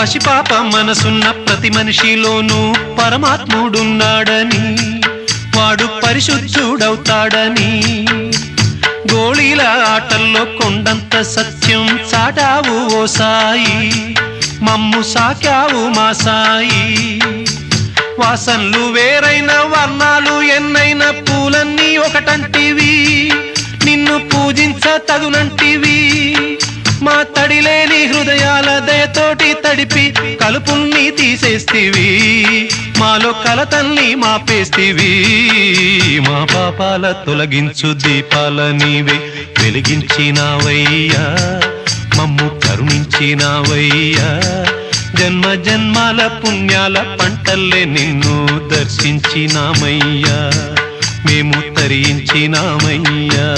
పసిపాప మనసున్న ప్రతి మనిషిలోనూ పరమాత్ముడున్నాడని, వాడు పరిశుద్ధుడవుతాడని, గోళీల ఆటల్లో కొండంత సత్యం చాటావు ఓ సాయి, మమ్ము సాకావు మా సాయి. వాసనలు వేరైన వర్ణాలు ఎన్నైన పూలన్నీ ఒకటంటివి, నిన్ను పూజించ తగునంటివి. మా తడిలేని హృదయాల దయతోటి తడిపి కలుపుల్ని తీసేస్తివి, మాలో కలతల్ని మాపేస్తివి. మా పాపాల తొలగించు దీపాల నీవే వెలిగించినావయ్యా, మమ్ము కరుణించినావయ్యా. జన్మ జన్మాల పుణ్యాల పంటల్లే నిన్ను దర్శించినామయ్యా, మేము తరించినామయ్యా.